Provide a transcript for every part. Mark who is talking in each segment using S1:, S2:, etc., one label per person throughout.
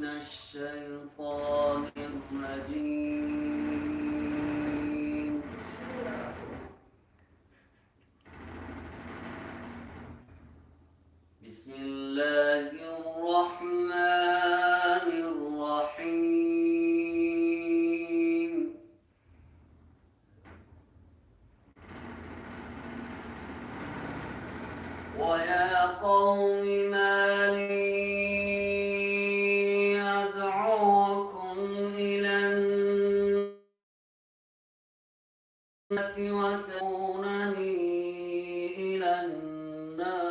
S1: الشيطان الرجيم. بسم الله الرحمن الرحيم. ويا قوم ما لي أدعوكم إلى الجنة وتدعونني إلى النار.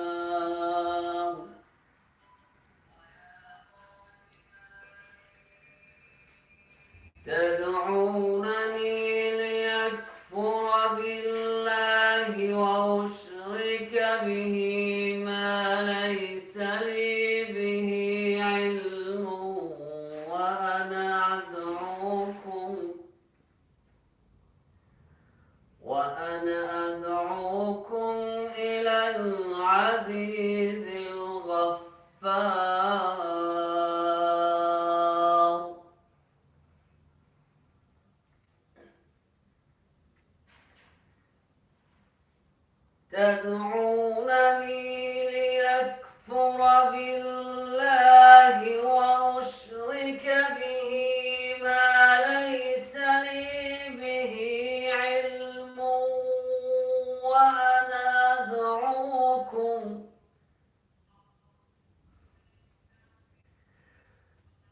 S1: تدعونني ليكفر بالله وأشرك به ما ليس لي به علم، وأنا أدعوكم إلى العزيز الغفار. تدعونني ليكفر بالله وأشرك به ما ليس لي به علم،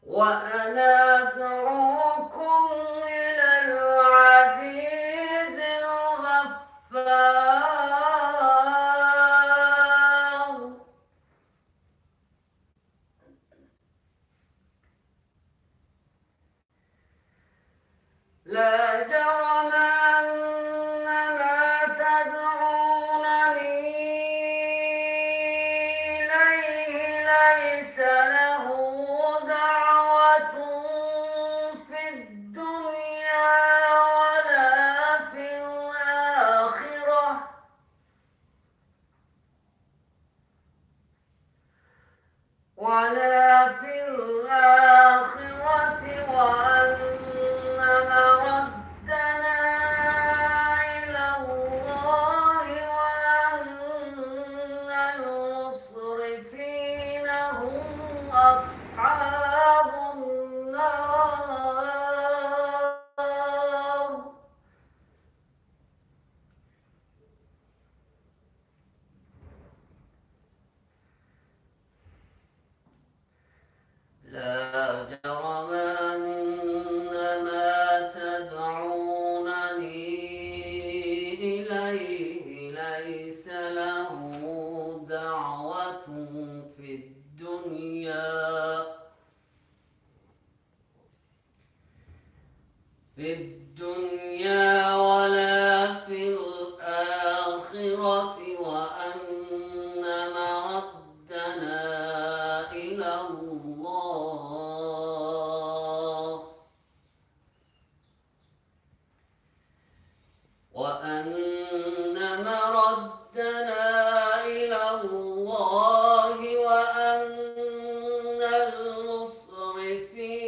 S1: وأنا أدعوكم إلى العزيز الغفار. لا جرم أن ما تدعونني إليه ليس له دعوة في الدنيا ولا في الآخرة، وأن مردنا إلى الله، وأن المسرفين هم أصحاب النار. لا جرم أن ما تدعونني إليه ليس له دعوة في الدنيا ولا في الآخرة، وأن مردنا إلى الله، وأن مردنا إلى الله، وأن المسرفين